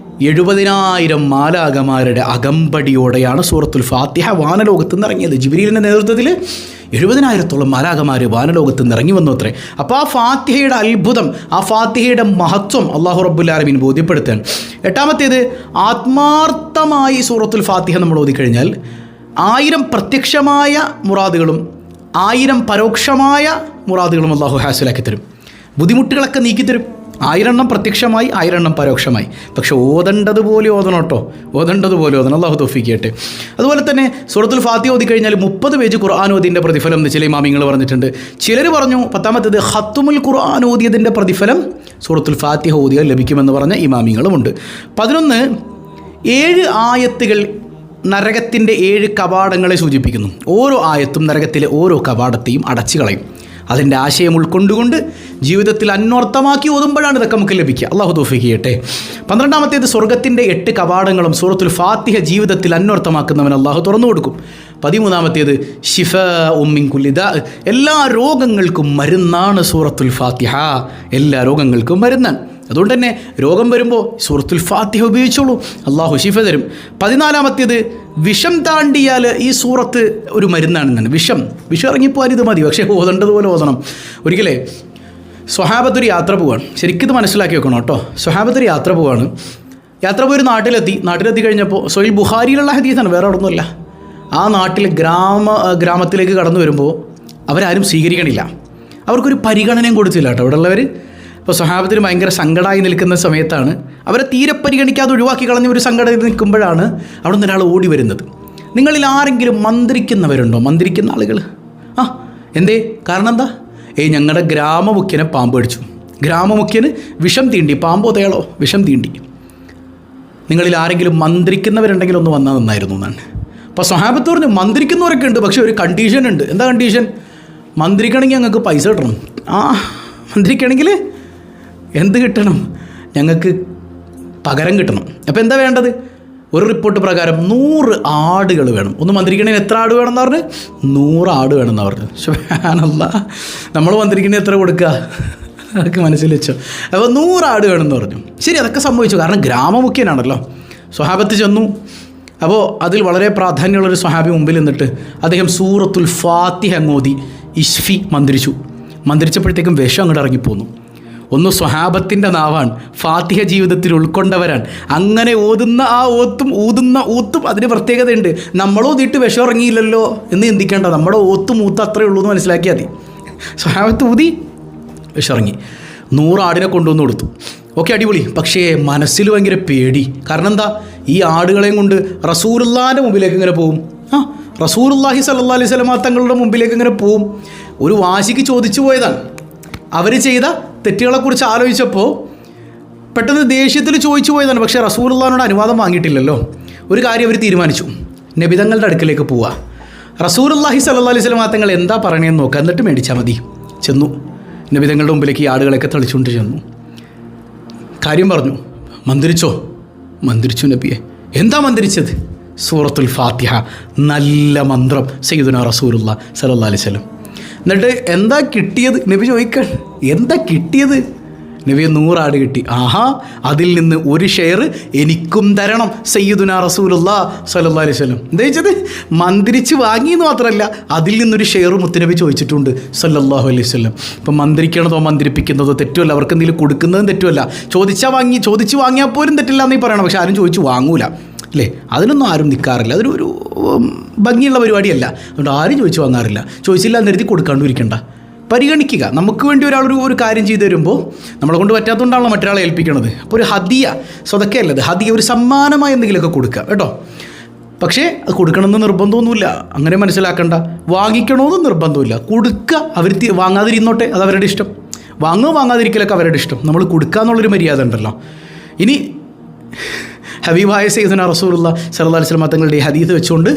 70,000 മാലാഖമാരുടെ അകമ്പടിയോടെയാണ് സൂറത്തുൽ ഫാത്തിഹ വാനലോകത്ത് നിന്ന് ഇറങ്ങിയത്. ജിബ്രീലിൻ്റെ നേതൃത്വത്തിൽ 70,000-ഓളം മാലാഖമാർ വാനലോകത്ത് നിന്ന് ഇറങ്ങി വന്നു അത്രേ. അപ്പോൾ ആ ഫാത്തിഹയുടെ അത്ഭുതം, ആ ഫാത്തിഹയുടെ മഹത്വം അല്ലാഹു റബ്ബുൽ ആലമീൻ ബോധ്യപ്പെടുത്തുകയാണ്. 8-ാമത്തേത്, ആത്മാർത്ഥമായി സൂറത്തുൽ ഫാത്തിഹ നമ്മൾ ഓതിക്കഴിഞ്ഞാൽ 1000 പ്രത്യക്ഷമായ മുറാദുകളും 1000 പരോക്ഷമായ മുറാദുകളും അല്ലാഹു ഹാസിലാക്കി തരും. ബുദ്ധിമുട്ടുകളൊക്കെ നീക്കിത്തരും. 1000 എണ്ണം പ്രത്യക്ഷമായി, 1000 എണ്ണം പരോക്ഷമായി. പക്ഷെ ഓതേണ്ടതുപോലെ ഓതണം കേട്ടോ, ഓതേണ്ടതുപോലെ ഓതണം. അള്ളാഹു തൗഫീഖ് ചെയ്യട്ടെ. അതുപോലെ തന്നെ സൂറത്തുൽ ഫാത്തിഹ ഓതി കഴിഞ്ഞാൽ 30 പേജ് ഖുർആൻ ഓതിൻ്റെ പ്രതിഫലം എന്ന് ചില ഇമാമിങ്ങൾ പറഞ്ഞിട്ടുണ്ട്. ചിലർ പറഞ്ഞു 10ാമത്തേത് ഖത്തുമുൽ ഖുർആൻ ഓതിയതിൻ്റെ പ്രതിഫലം സൂറത്തുൽ ഫാത്തിഹ ഓതിയാൽ ലഭിക്കുമെന്ന് പറഞ്ഞ ഇമാമിങ്ങളുമുണ്ട്. 11 7 ആയത്തുകൾ നരകത്തിൻ്റെ 7 കവാടങ്ങളെ സൂചിപ്പിക്കുന്നു. ഓരോ ആയത്തും നരകത്തിലെ ഓരോ കവാടത്തെയും അടച്ചു കളയും. അതിൻ്റെ ആശയം ഉൾക്കൊണ്ടുകൊണ്ട് ജീവിതത്തിൽ അന്വർത്ഥമാക്കി ഓതുമ്പോഴാണ് ഇതൊക്കെ നമുക്ക് ലഭിക്കുക. അള്ളാഹു തൗഫീഖ് ചെയ്യട്ടെ. 12ാമത്തേത് സ്വർഗത്തിൻ്റെ 8 കവാടങ്ങളും സൂറത്തുൽ ഫാത്തിഹ ജീവിതത്തിൽ അന്വർത്ഥമാക്കുന്നവൻ അള്ളാഹു തുറന്നു കൊടുക്കും. 13ാമത്തേത് ശിഫാഉം മിൻ കുല്ലി ദാ, എല്ലാ രോഗങ്ങൾക്കും മരുന്നാണ് സൂറത്തുൽ ഫാത്തിഹ. എല്ലാ രോഗങ്ങൾക്കും മരുന്നാണ്. അതുകൊണ്ട് തന്നെ രോഗം വരുമ്പോൾ സൂറത്തുൽ ഫാത്തിഹ ഉപയോഗിച്ചോളൂ, അള്ളാഹു ശിഫ തരും. 14ാമത്തേത് വിഷം താണ്ടിയാൽ ഈ സൂറത്ത് ഒരു മരുന്നാണെന്നാണ്. വിഷം ഇറങ്ങിപ്പോകാൻ ഇത് മതി, പക്ഷേ ഓതേണ്ടതുപോലെ ഓതണം. ഒരിക്കലേ സ്വഹാബത്തൊരു യാത്ര പോവാണ്. ശരിക്കും ഇത് മനസ്സിലാക്കി വെക്കണം കേട്ടോ. സ്വഹാബത്തൊരു യാത്ര പോവാണ്. യാത്ര പോയി ഒരു നാട്ടിലെത്തി കഴിഞ്ഞപ്പോൾ സൊഹീൽ ബുഖാരിയിലുള്ള ഹദീസാണ്, വേറെ അവിടെ ഒന്നുമല്ല. ആ നാട്ടിലെ ഗ്രാമത്തിലേക്ക് കടന്നു വരുമ്പോൾ അവരാരും സ്വീകരിക്കണില്ല, അവർക്കൊരു പരിഗണനയും കൊടുത്തില്ല കേട്ടോ അവിടെ ഉള്ളവർ. ഇപ്പോൾ സ്വഹാബത്തിന് ഭയങ്കര സങ്കടമായി നിൽക്കുന്ന സമയത്താണ്, അവരെ തീരെ പരിഗണിക്കാതെ ഒഴിവാക്കി കളഞ്ഞ ഒരു സങ്കടത്തിൽ നിൽക്കുമ്പോഴാണ് അവിടെ നിന്ന് ഒരാൾ ഓടി വരുന്നത്. നിങ്ങളിൽ ആരെങ്കിലും മന്ത്രിക്കുന്നവരുണ്ടോ? മന്ത്രിക്കുന്ന ആളുകൾ? എന്തേ? കാരണം എന്താ? ഞങ്ങളുടെ ഗ്രാമമുഖ്യനെ പാമ്പ് കടിച്ചു, ഗ്രാമമുഖ്യന് വിഷം തീണ്ടി, പാമ്പോ തേളോ വിഷം തീണ്ടി. നിങ്ങളിൽ ആരെങ്കിലും മന്ത്രിക്കുന്നവരുണ്ടെങ്കിൽ ഒന്ന് വന്നാൽ നന്നായിരുന്നു എന്നാണ്. അപ്പോൾ സ്വഹാബത്ത് പറഞ്ഞു മന്ത്രിക്കുന്നവരൊക്കെ ഉണ്ട്, പക്ഷേ ഒരു കണ്ടീഷൻ ഉണ്ട്. എന്താ കണ്ടീഷൻ? മന്ത്രിക്കണമെങ്കിൽ ഞങ്ങൾക്ക് പൈസ കിട്ടണം. മന്ത്രിക്കണമെങ്കിൽ എന്ത് കിട്ടണം? ഞങ്ങൾക്ക് പകരം കിട്ടണം. അപ്പോൾ എന്താ വേണ്ടത്? ഒരു റിപ്പോർട്ട് പ്രകാരം 100 ആടുകൾ വേണം. ഒന്ന് മന്ത്രിക്കണേന് എത്ര ആട് വേണമെന്ന് പറഞ്ഞ്? 100 ആട് വേണമെന്ന് പറഞ്ഞു. സുബ്ഹാനല്ലാഹ്, നമ്മൾ മന്ത്രിക്കണേ എത്ര കൊടുക്കുക? അതൊക്കെ മനസ്സിൽ വെച്ചോ. അപ്പോൾ 100 ആട് വേണമെന്ന് പറഞ്ഞു. ശരി, അതൊക്കെ സംഭവിച്ചു, കാരണം ഗ്രാമമുഖ്യനാണല്ലോ. സ്വഹാബത്ത് ചെന്നു. അപ്പോൾ അതിൽ വളരെ പ്രാധാന്യമുള്ളൊരു സ്വഹാബി മുമ്പിൽ നിന്നിട്ട് അദ്ദേഹം സൂറത്തുൽ ഫാത്തിഹ അങ്ങോതി ഇഷ്ഫി മന്ത്രിച്ചപ്പോഴത്തേക്കും വിഷം അങ്ങോട്ട് ഇറങ്ങിപ്പോന്നു. ഒന്ന് സ്വഹാബത്തിൻ്റെ നാവാണ്, ഫാത്തിഹ ജീവിതത്തിൽ ഉൾക്കൊണ്ടവരാണ്. അങ്ങനെ ഓതുന്ന ആ ഊതുന്ന ഊത്തും അതിന് പ്രത്യേകതയുണ്ട്. നമ്മളോതിട്ട് വിഷം ഇറങ്ങിയില്ലല്ലോ എന്ന് ചിന്തിക്കേണ്ട, നമ്മുടെ ഊത്ത് അത്രയേ ഉള്ളൂ എന്ന് മനസ്സിലാക്കിയാൽ മതി. സ്വഹാബത്ത് ഊതി വിഷം ഇറങ്ങി. 100 ആടിനെ കൊണ്ടുവന്ന് കൊടുത്തു. ഓക്കെ, അടിപൊളി. പക്ഷേ മനസ്സിൽ ഭയങ്കര പേടി. കാരണം എന്താ? ഈ ആടുകളെയും കൊണ്ട് റസൂലുള്ളാഹിൻ്റെ മുമ്പിലേക്ക് ഇങ്ങനെ പോവും. റസൂലുള്ളാഹി സ്വല്ലല്ലാഹി അലൈഹി വസല്ലം തങ്ങളുടെ മുമ്പിലേക്ക് ഇങ്ങനെ പോവും. ഒരു വാശിക്ക് ചോദിച്ചു പോയതാണ്. അവർ ചെയ്ത തെറ്റുകളെക്കുറിച്ച് ആലോചിച്ചപ്പോൾ പെട്ടെന്ന് ദേഷ്യത്തിൽ ചോദിച്ചു പോയതാണ്. പക്ഷേ റസൂലുള്ളാഹിനോട് അനുവാദം വാങ്ങിയിട്ടില്ലല്ലോ. ഒരു കാര്യം അവർ തീരുമാനിച്ചു, നബിതങ്ങളുടെ അടുക്കലേക്ക് പോവുക. റസൂലുള്ളാഹി സ്വല്ലല്ലാഹി അലൈഹി വസല്ലം തങ്ങൾ എന്താ പറയണേന്ന് നോക്കുക, എന്നിട്ട് മേടിച്ചാൽ മതി. ചെന്നു നബിതങ്ങളുടെ മുമ്പിലേക്ക് ഈ ആടുകളൊക്കെ തെളിച്ചുകൊണ്ട് ചെന്നു. കാര്യം പറഞ്ഞു. മന്ത്രിച്ചു നബിയെ. എന്താ മന്ത്രിച്ചത്? സൂറത്തുൽ ഫാത്തിഹ, നല്ല മന്ത്രം, സയ്യിദുനാ റസൂലുള്ളാഹി സ്വല്ലല്ലാഹി അലൈഹി വസല്ലം. എന്നിട്ട് എന്താ കിട്ടിയത്? നബി ചോദിക്കാൻ, എന്താ കിട്ടിയത്? നബിയെ 100 ആട് കിട്ടി. അതിൽ നിന്ന് ഒരു ഷെയർ എനിക്കും തരണം സയ്യിദുനാ റസൂലുള്ളാഹി സ്വല്ലല്ലാഹി അലൈഹി വസല്ലം. എന്താ ചോദിച്ചത്? മന്ത്രിച്ച് വാങ്ങിയെന്ന് മാത്രമല്ല, അതിൽ നിന്നൊരു ഷെയർ മുത്തുനബി ചോദിച്ചിട്ടുണ്ട് സല്ലല്ലാഹു അലൈഹി വസല്ലം. ഇപ്പം മന്ത്രിക്കണതോ മന്ത്രിപ്പിക്കുന്നതോ തെറ്റുമല്ല, അവർക്ക് എന്തെങ്കിലും കൊടുക്കുന്നതും തെറ്റുമല്ല. ചോദിച്ച് വാങ്ങിയാൽ പോലും തെറ്റില്ല എന്നീ പറയണം. പക്ഷെ ആരും ചോദിച്ചു വാങ്ങൂല അല്ലേ? അതിനൊന്നും ആരും നിൽക്കാറില്ല. അതൊരു ഭംഗിയുള്ള പരിപാടിയല്ല. അതുകൊണ്ട് ആരും ചോദിച്ചു വാങ്ങാറില്ല. ചോദിച്ചില്ല നിർത്തി കൊടുക്കാണ്ടിരിക്കണ്ട, പരിഗണിക്കുക. നമുക്ക് വേണ്ടി ഒരു കാര്യം ചെയ്തു തരുമ്പോൾ നമ്മളെ കൊണ്ട് പറ്റാത്തതുകൊണ്ടാണല്ലോ മറ്റൊരാളെ ഏൽപ്പിക്കണത്. അപ്പോൾ ഒരു ഹദിയ, സ്വതക്കല്ലത്, ഹദിയ ഒരു സമ്മാനമായി എന്തെങ്കിലുമൊക്കെ കൊടുക്കുക കേട്ടോ. പക്ഷേ അത് കൊടുക്കണമെന്ന് നിർബന്ധമൊന്നുമില്ല, അങ്ങനെ മനസ്സിലാക്കണ്ട. വാങ്ങിക്കണമെന്ന് നിർബന്ധമില്ല, കൊടുക്കുക. അവർ വാങ്ങാതിരുന്നോട്ടെ, അത് അവരുടെ ഇഷ്ടം. വാങ്ങാതിരിക്കലൊക്കെ അവരുടെ ഇഷ്ടം. നമ്മൾ കൊടുക്കുക എന്നുള്ളൊരു മര്യാദ ഉണ്ടല്ലോ. ഇനി ഹബീബായ സയ്യിദുനാ റസൂലുള്ളാഹി സ്വല്ലല്ലാഹി അലൈഹി വസല്ലം തങ്ങളുടെ ഈ ഹദീസ് വെച്ചുകൊണ്ട്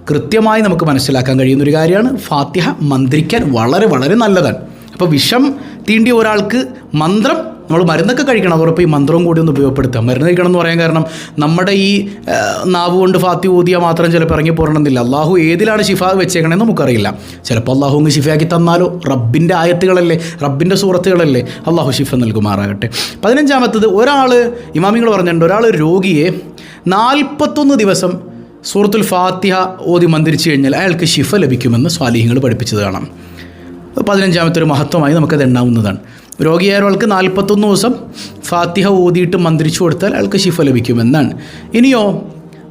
കൃത്യമായി നമുക്ക് മനസ്സിലാക്കാൻ കഴിയുന്നൊരു കാര്യമാണ്, ഫാത്തിഹ മന്ത്രിക്കാൻ വളരെ വളരെ നല്ലതാണ്. അപ്പോൾ വിഷം തീണ്ടിയ ഒരാൾക്ക് മന്ത്രം, നമ്മൾ മരുന്നൊക്കെ കഴിക്കണം, അതോടൊപ്പം ഈ മന്ത്രവും കൂടി ഒന്ന് ഉപയോഗപ്പെടുത്താം. മരുന്ന് കഴിക്കണം എന്ന് പറയാൻ കാരണം നമ്മുടെ ഈ നാവ് കൊണ്ട് ഫാത്തിഹ ഊതിയാൽ മാത്രം ചിലപ്പോൾ ഇറങ്ങി പോരണമെന്നില്ല. അള്ളാഹു ഏതിലാണ് ശിഫ വെച്ചേക്കണമെന്ന് നമുക്കറിയില്ല. ചിലപ്പോൾ അള്ളാഹു അങ്ങ് ശിഫയാക്കി തന്നാലോ. റബ്ബിൻ്റെ ആയത്തുകളല്ലേ, റബ്ബിൻ്റെ സൂറത്തുകളല്ലേ, അള്ളാഹു ശിഫ നൽകുമാറാകട്ടെ. 15ാമത്തത്, ഇമാമിങ്ങൾ പറഞ്ഞിട്ടുണ്ട്, ഒരാൾ രോഗിയെ 41 ദിവസം സൂറത്തുൽ ഫാത്തിഹ ഓതി മന്ത്രിച്ചു കഴിഞ്ഞാൽ അയാൾക്ക് ശിഫ ലഭിക്കുമെന്ന് സ്വാലിഹ്യങ്ങൾ പഠിപ്പിച്ചത് കാണാം. 15ാമത്തെ ഒരു മഹത്വമായി നമുക്കത് എണ്ണാവുന്നതാണ്. രോഗിയായ ഒരാൾക്ക് 41 ദിവസം ഫാത്തിഹ ഓതിയിട്ട് മന്ത്രിച്ചു കൊടുത്താൽ അയാൾക്ക് ശിഫ ലഭിക്കുമെന്നാണ്. ഇനിയോ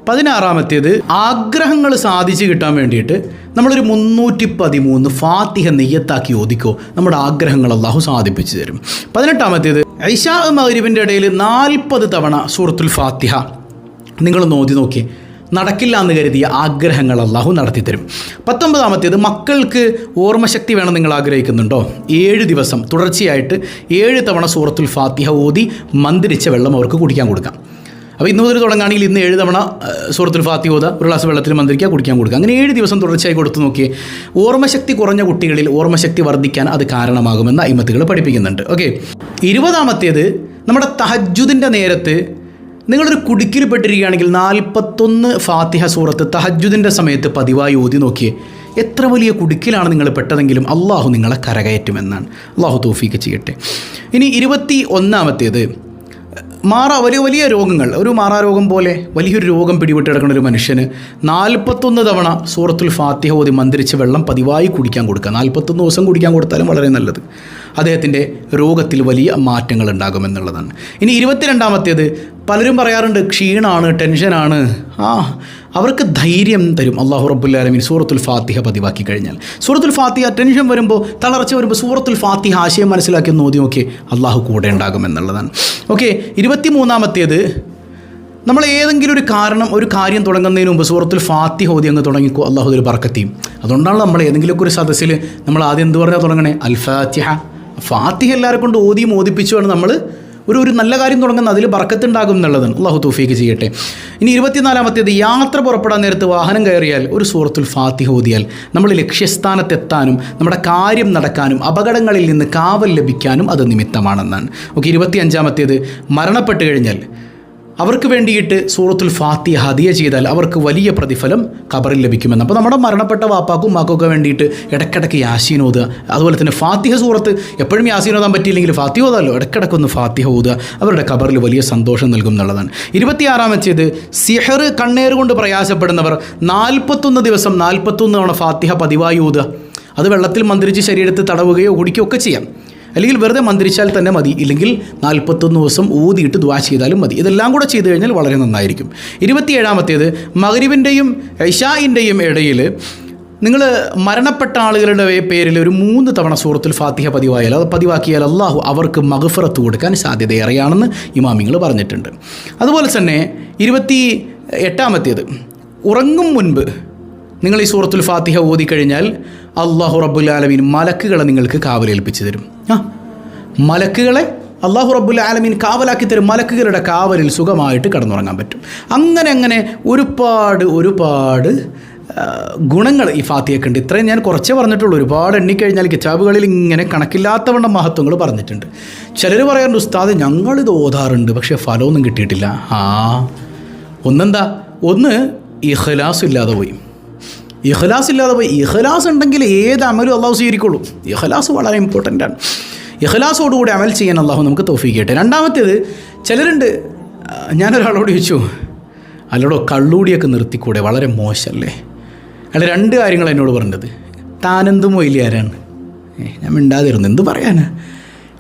16-ാമത്തേത് ആഗ്രഹങ്ങൾ സാധിച്ചു കിട്ടാൻ വേണ്ടിയിട്ട് നമ്മളൊരു 313 ഫാത്തിഹ നെയ്യത്താക്കി ഓദിക്കോ, നമ്മുടെ ആഗ്രഹങ്ങൾ അല്ലാഹു സാധിപ്പിച്ചു തരും. 18-ാമത്തേത് ഇശാ മഗ്രിബിൻ്റെ ഇടയിൽ 40 തവണ സൂറത്തുൽ ഫാത്തിഹ നിങ്ങളൊന്ന് ഓതി നോക്കി, നടക്കില്ല എന്ന് കരുതിയ ആഗ്രഹങ്ങൾ അല്ലാഹു നടത്തിത്തരും. 19-ാമത്തേത് മക്കൾക്ക് ഓർമ്മശക്തി വേണം നിങ്ങൾ ആഗ്രഹിക്കുന്നുണ്ടോ, 7 ദിവസം തുടർച്ചയായിട്ട് 7 തവണ സൂറത്തുൽ ഫാത്തിഹ ഓതി മന്ത്രിച്ച വെള്ളം അവർക്ക് കുടിക്കാൻ കൊടുക്കാം. അപ്പോൾ ഇന്ന് മുതൽ തുടങ്ങുകയാണെങ്കിൽ ഇന്ന് 7 തവണ സൂറത്തുൽ ഫാത്തിഹ ഓതുക, ഒരു ഗ്ലാസ് വെള്ളത്തിൽ മന്ത്രിക്കുക, കുടിക്കാൻ കൊടുക്കുക. അങ്ങനെ 7 ദിവസം തുടർച്ചയായി കൊടുത്തു നോക്കിയേ, ഓർമ്മശക്തി കുറഞ്ഞ കുട്ടികളിൽ ഓർമ്മശക്തി വർദ്ധിക്കാൻ അത് കാരണമാകുമെന്ന് അയിമത്തുകൾ പഠിപ്പിക്കുന്നുണ്ട്. ഓക്കെ. 20-ാമത്തേത് നമ്മുടെ തഹജ്ജുദിൻ്റെ നേരത്ത് നിങ്ങളൊരു കുടുക്കിൽ പെട്ടിരിക്കുകയാണെങ്കിൽ 41 ഫാത്തിഹ സൂറത്ത് തഹജ്ജുദിൻ്റെ സമയത്ത് പതിവായി ഓതി നോക്കിയേ, എത്ര വലിയ കുടുക്കിലാണ് നിങ്ങൾ പെട്ടതെങ്കിലും അള്ളാഹു നിങ്ങളെ കരകയറ്റുമെന്നാണ്. അള്ളാഹു തൗഫീഖ് ചെയ്യട്ടെ. ഇനി 21-ാമത്തേത് വലിയ രോഗങ്ങൾ, ഒരു മാറാരോഗം പോലെ വലിയൊരു രോഗം പിടിപെട്ട് കിടക്കുന്ന ഒരു മനുഷ്യന് 41 തവണ സൂറത്തുൽ ഫാത്തിഹ ഓതി മന്ത്രിച്ച് വെള്ളം പതിവായി കുടിക്കാൻ കൊടുക്കുക. 41 ദിവസം കുടിക്കാൻ കൊടുത്താലും വളരെ നല്ലത്. അദ്ദേഹത്തിൻ്റെ രോഗത്തിൽ വലിയ മാറ്റങ്ങൾ ഉണ്ടാകുമെന്നുള്ളതാണ്. ഇനി 22-ാമത്തേത് പലരും പറയാറുണ്ട് ക്ഷീണമാണ്, ടെൻഷനാണ്. അവർക്ക് ധൈര്യം തരും അല്ലാഹു റബ്ബുൽ ആലമീൻ സൂറത്തുൽ ഫാത്തിഹ പതിവാക്കി കഴിഞ്ഞാൽ. സൂറത്തുൽ ഫാത്തിഹ ടെൻഷൻ വരുമ്പോൾ, തളർച്ച വരുമ്പോൾ സൂറത്തുൽ ഫാത്തിഹ ആശയം മനസ്സിലാക്കി നോക്കി നോക്കി അല്ലാഹു കൂടെ ഉണ്ടാകുമെന്നുള്ളതാണ്. ഓക്കെ. 23-ാമത്തേത് നമ്മൾ ഏതെങ്കിലും ഒരു കാര്യം തുടങ്ങുന്നതിന് മുമ്പ് സൂറത്തുൽ ഫാത്തിഹ ഓതി അങ്ങ് തുടങ്ങിക്കോ, അല്ലാഹു അതിൽ ബർക്കത്ത് ചെയ്യും. അതുകൊണ്ടാണ് നമ്മൾ ഏതെങ്കിലുമൊക്കെ ഒരു സദസ്സിൽ നമ്മൾ ആദ്യം എന്ത് പറഞ്ഞാൽ തുടങ്ങണേ, അൽ ഫാത്തിഹ. ഫാത്തിഹ എല്ലാവരെ കൊണ്ട് ഓതിപ്പിച്ചുമാണ് നമ്മൾ ഒരു നല്ല കാര്യം തുടങ്ങുന്നത്, അതിൽ ബർക്കത്തുണ്ടാകും എന്നുള്ളതാണ്. അല്ലാഹു തൗഫീഖ് ചെയ്യട്ടെ. ഇനി 24-ാമത്തേത് യാത്ര പുറപ്പെടാൻ നേരത്ത് വാഹനം കയറിയാൽ ഒരു സൂറത്തുൽ ഫാത്തിഹ ഓതിയാൽ നമ്മൾ ലക്ഷ്യസ്ഥാനത്തെത്താനും നമ്മുടെ കാര്യം നടക്കാനും അപകടങ്ങളിൽ നിന്ന് കാവൽ ലഭിക്കാനും അത് നിമിത്തമാണെന്നാണ്. ഓക്കെ. 25-ാമത്തേത് മരണപ്പെട്ട് കഴിഞ്ഞാൽ അവർക്ക് വേണ്ടിയിട്ട് സൂറത്തുൽ ഫാത്തിഹ ഹദിയ ചെയ്താൽ അവർക്ക് വലിയ പ്രതിഫലം ഖബറിൽ ലഭിക്കുമെന്ന്. അപ്പോൾ നമ്മുടെ മരണപ്പെട്ട വാപ്പാക്കും ഉമ്മാക്കൊക്കെ വേണ്ടിയിട്ട് ഇടയ്ക്കിടയ്ക്ക് യാസീൻ ഓതുക. അതുപോലെ തന്നെ ഫാത്തിഹ സൂറത്ത് എപ്പോഴും യാസീൻ ഓതാൻ പറ്റിയില്ലെങ്കിൽ ഫാത്തിഹ ഓതാമല്ലോ, ഇടയ്ക്കിടയ്ക്കൊന്ന് ഫാത്തിഹ ഓതുക, അവരുടെ ഖബറിൽ വലിയ സന്തോഷം നൽകും എന്നുള്ളതാണ്. 26-ാമത്തേത് സിഹർ കണ്ണേറ് കൊണ്ട് പ്രയാസപ്പെടുന്നവർ 41 ദിവസം 41 തവണ ഫാത്തിഹ പതിവായി ഓതുക. അത് വെള്ളത്തിൽ മന്ത്രിച്ച് ശരീരത്തിൽ തടവുകയോ കുടിക്കുകയോ ഒക്കെ ചെയ്യാം. അല്ലെങ്കിൽ വെറുതെ മന്ത്രിച്ചാൽ തന്നെ മതി, ഇല്ലെങ്കിൽ 41 ദിവസം ഊതിയിട്ട് ദുആ ചെയ്താലും മതി. ഇതെല്ലാം കൂടെ ചെയ്തു കഴിഞ്ഞാൽ വളരെ നന്നായിരിക്കും. 27-ാമത്തേത് മഗ്രിബിൻ്റെയും ഇശാഇൻ്റെയും ഇടയിൽ നിങ്ങൾ മരണപ്പെട്ട ആളുകളുടെ പേരിൽ ഒരു 3 തവണ സൂറത്തുൽ ഫാത്തിഹ പതിവാക്കിയാൽ അല്ലാഹു അവർക്ക് മഗ്ഫിറത്ത് കൊടുക്കാൻ സാധ്യതയേറെയാണെന്ന് ഇമാമിങ്ങൾ പറഞ്ഞിട്ടുണ്ട്. അതുപോലെ തന്നെ 28-ാമത്തേത് ഉറങ്ങും മുൻപ് നിങ്ങൾ ഈ സൂറത്തുൽ ഫാത്തിഹ ഓതിക്കഴിഞ്ഞാൽ അല്ലാഹു റബ്ബുൽ ആലമീൻ മലക്കുകളെ നിങ്ങൾക്ക് കാവലേൽപ്പിച്ച് തരും. മലക്കുകളെ അല്ലാഹു റബ്ബുൽ ആലമീൻ കാവലാക്കി തരും. മലക്കുകളുടെ കാവലിൽ സുഖമായിട്ട് കിടന്നുറങ്ങാൻ പറ്റും. അങ്ങനെ ഒരുപാട് ഗുണങ്ങൾ ഈ ഫാത്തിഹയ്ക്കുണ്ട്. ഇത്രയും ഞാൻ കുറച്ചേ പറഞ്ഞിട്ടുള്ളൂ. ഒരുപാട് എണ്ണിക്കഴിഞ്ഞാൽ കിതാബുകളിൽ ഇങ്ങനെ കണക്കില്ലാത്തവണ്ണം മഹത്വങ്ങൾ പറഞ്ഞിട്ടുണ്ട്. ചിലർ പറയാറുണ്ട് ഉസ്താദ് ഞങ്ങളിത് ഓതാറുണ്ട് പക്ഷേ ഫലമൊന്നും കിട്ടിയിട്ടില്ല. ഒന്ന് ഇഖ്ലാസ് ഇല്ലാതെ പോയി. ഇഖ്ലാസ് ഉണ്ടെങ്കിൽ ഏത് അമലും അള്ളാഹു സ്വീകരിക്കുള്ളൂ. ഇഖ്ലാസ് വളരെ ഇമ്പോർട്ടൻ്റാണ്. ഇഖ്ലാസോടുകൂടി അമൽ ചെയ്യാൻ അള്ളാഹു നമുക്ക് തൗഫീഖ് ചെയ്യട്ടെ. 2-ാമത്തേത് ചിലരുണ്ട്, ഞാനൊരാളോട് ചോദിച്ചു, അല്ലോടോ കള്ളൂടിയൊക്കെ നിർത്തിക്കൂടെ, വളരെ മോശമല്ലേ? അയാൾ 2 കാര്യങ്ങൾ എന്നോട് പറഞ്ഞത്. താനെന്തും മൊയിലിയാരാണ്. ഞാൻ മിണ്ടാതിരുന്നു, എന്ത് പറയാനാ?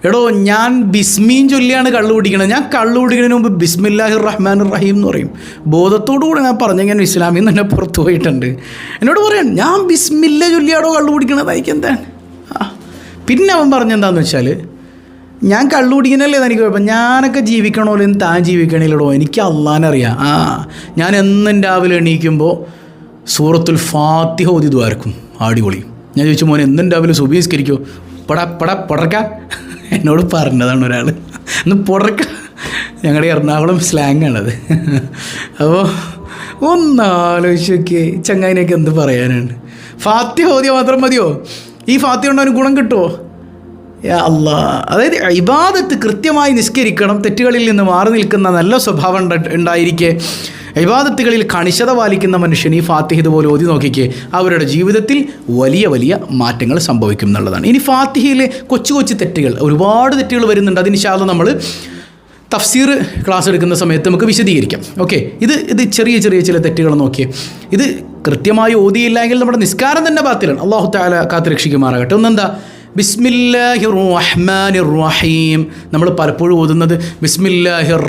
എടോ ഞാൻ ബിസ്മീൻ ചൊല്ലിയാണ് കള്ളു കുടിക്കണത്. ഞാൻ കള്ളു കുടിക്കുന്നതിന് മുമ്പ് ബിസ്മില്ലാഹിർ റഹ്മാനിർ റഹീം എന്ന് പറയും. ബോധത്തോടു കൂടെ ഞാൻ പറഞ്ഞെങ്ങനെ ഇസ്ലാമിൽ നിന്ന് തന്നെ പുറത്തു പോയിട്ടുണ്ട്. എന്നോട് പറയാൻ ഞാൻ ബിസ്മില്ല ചൊല്ലിയാടോ കള്ളു കുടിക്കണത്, അയക്കെന്താണ്? പിന്നെ അവൻ പറഞ്ഞെന്താന്ന് വെച്ചാൽ ഞാൻ കള്ളു കുടിക്കണല്ലേ എനിക്ക് കുഴപ്പം, ഞാനൊക്കെ ജീവിക്കണമല്ലോ എന്ന് താൻ ജീവിക്കണില്ലടോ, എനിക്ക് അള്ളാനറിയാം. ഞാൻ എന്നും രാവിലെ എണീക്കുമ്പോൾ സൂറത്തുൽ ഫാത്തിഹ ഓതി ദ്വാരക്കും, അടിപൊളി. ഞാൻ ചോദിച്ചു മോനെ എന്നും രാവിലെ സുബഹിസ്കരിക്കോ? പൊടക്ക എന്നോട് പറഞ്ഞതാണ് ഒരാൾ, ഒന്ന് പൊടക്ക. ഞങ്ങളുടെ എറണാകുളം സ്ലാങ്ങാണത്. അപ്പോൾ ഒന്നാലോചിച്ച് നോക്കിയേ, ചങ്ങായിനൊക്കെ എന്ത് പറയാനാണ്? ഫാത്തിഹ ഓതിയാൽ മാത്രം മതിയോ? ഈ ഫാത്തിഹ കൊണ്ട് അവന് ഗുണം കിട്ടുമോ? അല്ലാ, അതായത് ഇബാദത്ത് കൃത്യമായി നിസ്കരിക്കണം, തെറ്റുകളിൽ നിന്ന് മാറി നിൽക്കുന്ന നല്ല സ്വഭാവം ഉണ്ടായിരിക്കെ ഇബാദത്തുകളിൽ കണിശത പാലിക്കുന്ന മനുഷ്യൻ ഈ ഫാത്തിഹ ഇതുപോലെ ഓതി നോക്കിക്കേ, അവരുടെ ജീവിതത്തിൽ വലിയ വലിയ മാറ്റങ്ങൾ സംഭവിക്കും എന്നുള്ളതാണ്. ഇനി ഫാത്തിഹയിലെ കൊച്ചു തെറ്റുകൾ, ഒരുപാട് തെറ്റുകൾ വരുന്നുണ്ട്. അതിന് ഇൻഷാല്ലാഹ് നമ്മൾ തഫ്സീർ ക്ലാസ് എടുക്കുന്ന സമയത്ത് നമുക്ക് വിശദീകരിക്കാം. ഓക്കെ, ഇത് ചെറിയ ചില തെറ്റുകൾ നോക്കിയേ. ഇത് കൃത്യമായി ഓതിയില്ലെങ്കിൽ നമ്മുടെ നിസ്കാരം തന്നെ ബാത്തിലാണ്. അല്ലാഹു തആല കാത്തുരക്ഷിക്കുമാറാകട്ടെ. ഒന്നെന്താ, ബിസ്മില്ലാഹിർ റഹ്മാനിർ റഹീം. നമ്മൾ പലപ്പോഴും ഓതുന്നത് ബിസ്മില്ലാഹിർ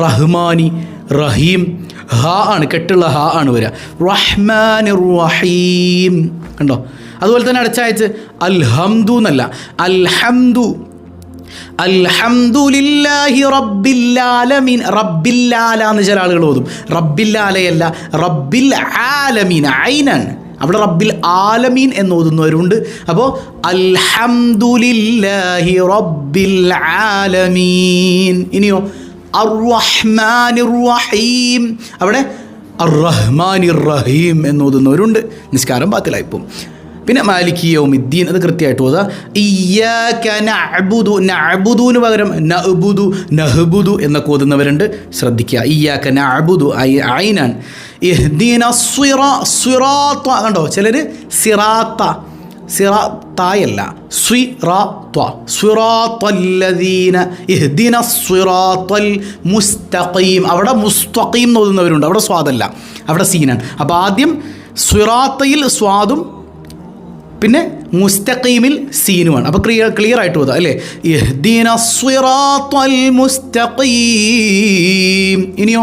റഹ്മാനി റഹീം. ഹാ ആണ്, കെട്ടുള്ള ഹാ ആണ് വരിക. റഹ്മാനിർ റഹീം കണ്ടോ. അതുപോലെ തന്നെ അടച്ചായച്ച് അൽഹംദു എന്നല്ല, അൽഹംദുലില്ലാഹി റബ്ബിൽ ആലമീൻ. റബ്ബില്ലാല എന്ന് ചില ആളുകൾ ഓതും. റബ്ബില്ലാലയല്ല, റബ്ബിൽ ആലമീൻ, ഐനാണ്. അവിടെ റബ്ബിൽ ആലമീൻ എന്ന് ഓതുന്നവരുണ്ട്. അപ്പോൾ അൽഹംദുലില്ലാഹി റബ്ബിൽ ആലമീൻ. ഇനിയോ അർറഹ്മാനിർ റഹീം, അവിടെ അർറഹ്മാനിർ റഹീം എന്ന് ഓതുന്നവരുണ്ട്. നിസ്കാരം ബാത്തിലായിപ്പോൾ. പിന്നെ മാലികി യൗമിദ്ദീൻ, അത് കൃത്യമായിട്ട് ഓതുക. ഇയ്യാക നഅ്ബുദു, നഅ്ബുദുവിന് പകരം നഹ്ബുദു എന്നൊക്കെ ഓതുന്നവരുണ്ട്. ശ്രദ്ധിക്കുക. ഇയ്യാക നഅ്ബുദു ഐനാൻ. ഇഹ്ദിന സിറാത്ത കണ്ടോ. ചിലർ സിറാത്തായല്ല, സിറാത്തല്ലദീന ഇഹ്ദിന സിറാത്തൽ മുസ്തഖീം. അവിടെ മുസ്തഖീം എന്ന് ഓതുന്നവരുണ്ട്. അവിടെ സ്വാദല്ല, അവിടെ സീനാണ്. അപ്പോൾ ആദ്യം സിറാത്തയിൽ സ്വാദും പിന്നെ മുസ്തഖീമിൽ സീനുമാണ്. അപ്പോൾ ക്ലിയർ ആയിട്ട് പോകാം അല്ലേ. ഇഹ്ദിന സിറാത്തൽ മുസ്തഖീം. ഇനിയോ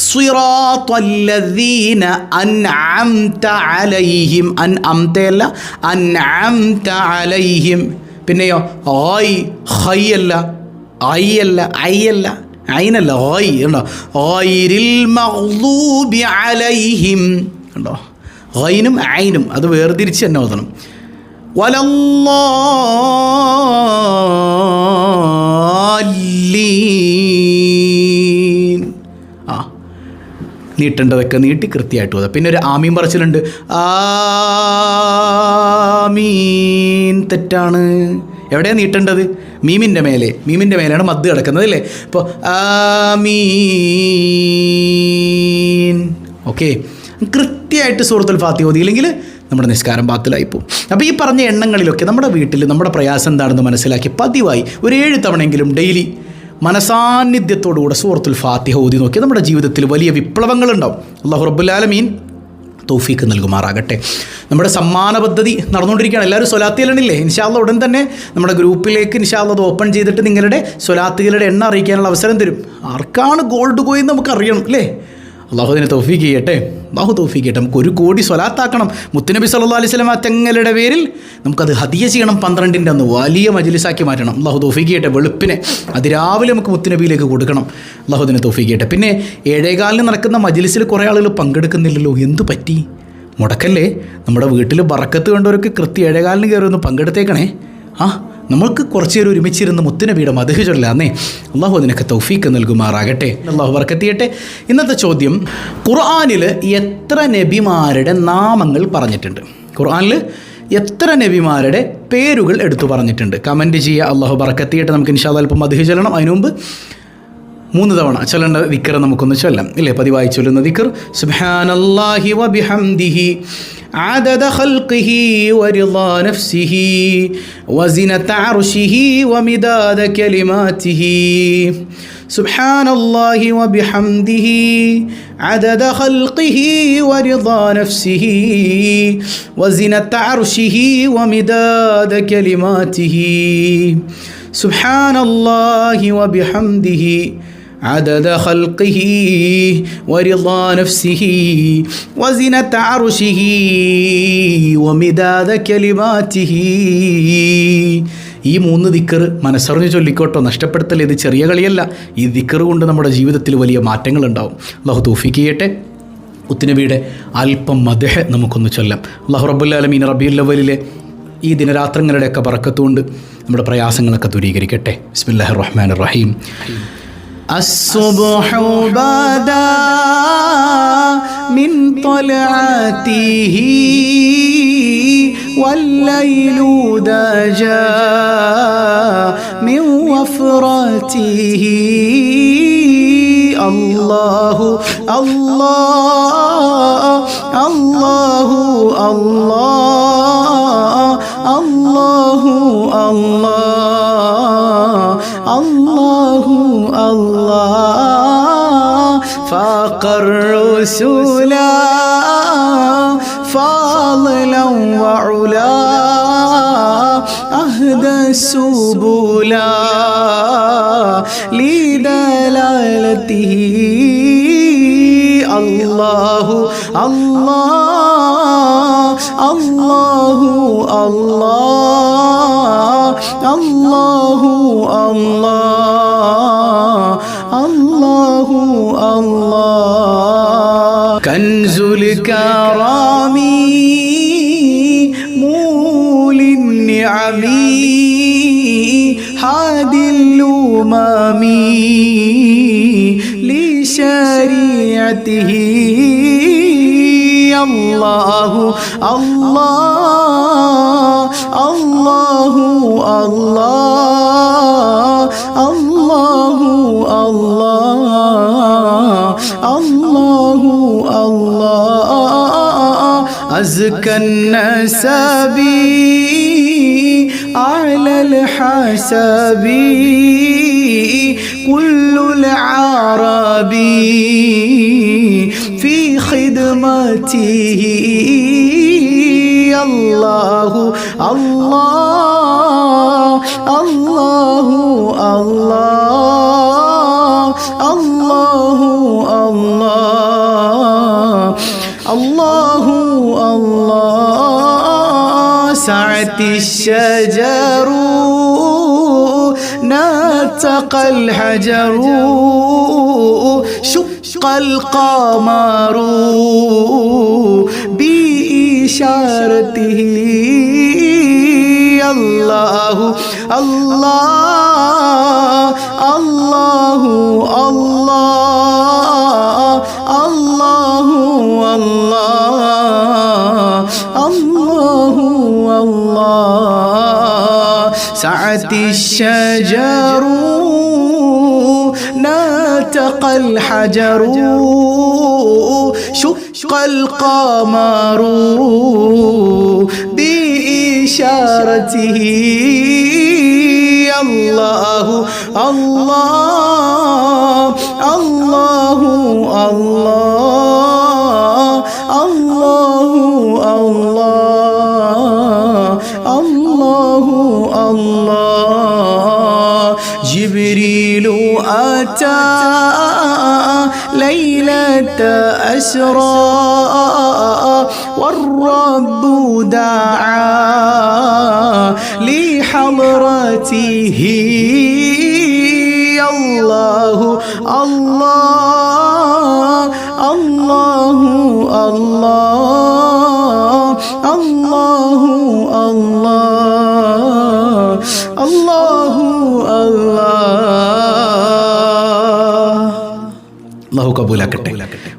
സിറാത്തല്ലദീന അൻഅംത അലൈഹിം. അൻഅംതയല്ല, അൻഅംത അലൈഹിം. പിന്നെയോ ഖൈയല്ല, ഐയല്ല, ഐനല്ല, ഖൈ കണ്ടോ. ഖൈരിൽ മഗ്ദൂബി അലൈഹിം കണ്ടോ. ഖൈനും ഐനും അത് വേർതിരിച്ച് തന്നെ ഓതണം. വലല്ലാലീൻ. നീട്ടേണ്ടതൊക്കെ നീട്ടി കൃത്യമായിട്ട് ഓതാം. പിന്നെ ഒരു ആമീൻ പറച്ചിലുണ്ട്. ആമീൻ തെറ്റാണ്. എവിടെയാണ് നീട്ടേണ്ടത്? മീമിൻ്റെ മേലെയാണ് മദ് കിടക്കുന്നത് അല്ലേ. അപ്പോൾ ആമീൻ. ഓക്കെ, കൃത്യമായിട്ട് സൂറത്തുൽ ഫാത്തിഹ ഓതിയില്ലെങ്കിൽ നമ്മുടെ നിസ്കാരം ബാത്തിലായിപ്പോവും. അപ്പോൾ ഈ പറഞ്ഞ എണ്ണങ്ങളിലൊക്കെ നമ്മുടെ വീട്ടിൽ നമ്മുടെ പ്രയാസം എന്താണെന്ന് മനസ്സിലാക്കി പതിവായി ഒരു 7 തവണയെങ്കിലും ഡെയിലി മനസാന്നിധ്യത്തോടുകൂടെ സൂറത്തുൽ ഫാത്തിഹ ഓതി നോക്കി നമ്മുടെ ജീവിതത്തിൽ വലിയ വിപ്ലവങ്ങളുണ്ടാവും. അല്ലാഹു റബ്ബുൽ ആലമീൻ തൗഫീക്ക് നൽകുമാറാകട്ടെ. നമ്മുടെ സമ്മാന പദ്ധതി നടന്നുകൊണ്ടിരിക്കുകയാണ്. എല്ലാവരും സ്വലാത്തുകളില്ലേ? ഇൻഷാ അല്ലാഹ് ഉടൻ തന്നെ നമ്മുടെ ഗ്രൂപ്പിലേക്ക് ഇൻഷാ അല്ലാഹ് അത് ഓപ്പൺ ചെയ്തിട്ട് നിങ്ങളുടെ സ്വലാത്തുകളുടെ എണ്ണം അറിയിക്കാനുള്ള അവസരം തരും. ആർക്കാണ് ഗോൾഡ് കോയിൻ നമുക്ക് അറിയണം അല്ലേ. അള്ളാഹു അതിനെ തൗഫീക്ക് ചെയ്യട്ടെ. നമുക്ക് 1 കോടി സ്വലാത്താക്കണം. മുത്തുനബി സല്ലല്ലാഹു അലൈഹി വസല്ലം തങ്ങളുടെ പേരിൽ നമുക്കത് ഹദിയ ചെയ്യണം. 12-ന്റെ അന്ന് വലിയ മജ്ലിസാക്കി മാറ്റണം. അള്ളാഹു തൗഫീക്ക് ചെയ്യട്ടെ. വെളുപ്പിനെ അതിരാവിലെ നമുക്ക് മുത്തുനബിയിലേക്ക് കൊടുക്കണം. അള്ളാഹു അതിനെ തൗഫീക്ക് ചെയ്യട്ടെ. പിന്നെ 7:15 നടക്കുന്ന മജ്ലിസിൽ കുറേ ആളുകൾ പങ്കെടുക്കുന്നില്ലല്ലോ, എന്തു പറ്റി? മുടക്കല്ലേ? നമ്മുടെ വീട്ടിൽ ബറക്കത്ത് വേണ്ടവരൊക്കെ കൃത്യം 7:15 കയറി ഒന്ന് പങ്കെടുത്തേക്കണേ. നമ്മൾക്ക് കുറച്ച് നേരം ഒരുമിച്ചിരുന്ന് മുത്തുനബിയുടെ മദ്ഹ് ചൊല്ലാന്നേ. അള്ളാഹു അതിനൊക്കെ തൗഫീക്ക് നൽകുമാറാകട്ടെ. അള്ളാഹു ബർക്കത്ത് ചെയ്യട്ടെ. ഇന്നത്തെ ചോദ്യം, ഖുർആനിൽ എത്ര നബിമാരുടെ നാമങ്ങൾ പറഞ്ഞിട്ടുണ്ട്? ഖുർആനിൽ എത്ര നബിമാരുടെ പേരുകൾ എടുത്തു പറഞ്ഞിട്ടുണ്ട്? കമൻറ്റ് ചെയ്യുക. അള്ളാഹു ബർക്കത്ത് ചെയ്യട്ടെ. നമുക്ക് ഇൻഷാ അല്ലാഹ് അല്പം മദ്ഹ് ചൊല്ലണം. അതിനു മുമ്പ് 3 തവണ ചൊല്ലേണ്ട ദിക്ർ നമുക്കൊന്ന് ചൊല്ലാം ഇല്ലേ? പതിവായി ചൊല്ലുന്ന ദിക്ർ സുബ്ഹാനല്ലാഹി വബിഹംദിഹി عدد خلقه ورضا نفسه وزنة عرشه ومداد كلماته. سبحان الله وبحمده عدد خلقه ورضا نفسه وزنة عرشه ومداد كلماته. سبحان الله وبحمده عدد خلقه ورضا نفسه وزنة عرشه ومداد كلماته. ഈ 3 ദിക്ർ മനസ്സറിഞ്ഞ് ചൊല്ലിക്കോട്ടോ, നഷ്ടപ്പെടുത്തൽ. ഇത് ചെറിയ കളിയല്ല. ഈ ദിക്ർ കൊണ്ട് നമ്മുടെ ജീവിതത്തിൽ വലിയ മാറ്റങ്ങളുണ്ടാവും. അല്ലാഹു തൗഫീക്ക് ചെയ്യട്ടെ. മുത്തുനബിയുടെ അല്പം മദ്ഹ് നമുക്കൊന്ന് ചൊല്ലാം. അല്ലാഹു റബ്ബുൽ ആലമീൻ റബീഉൽ അവ്വലിലെ ഈ ദിനരാത്രങ്ങളുടെയൊക്കെ ബറക്കത്തുകൊണ്ട് നമ്മുടെ പ്രയാസങ്ങളൊക്കെ ദൂരീകരിക്കട്ടെ. ബിസ്മില്ലാഹിർ റഹ്മാനിർ റഹീം. الصبح بدا من طلعته والليل دجى من وفرته. الله الله الله الله الله الله الله فاق الرسل فاضلا وعلا أهدى السبل لدلالته الله الله الله الله الله الله الله كنز الكرام مول النعم هادي الأمم لشريعته الله الله الله الله الله الله الله أزكى النسب على الحسب كل العرب في خدمته الله الله الله الله الله الله الله سعت الشجر نطق الحجر شق القمر بإشارته الله الله الله الله الله الله الله سعت الشجر نطق الحجر شق القمر بإشارته الله الله الله الله الله الله الله جبريل أتى ليلة أسرى والرب دعا لحضرته الله الله الله الله الله الله അല്ലാഹു കബൂലാക്കട്ടെ.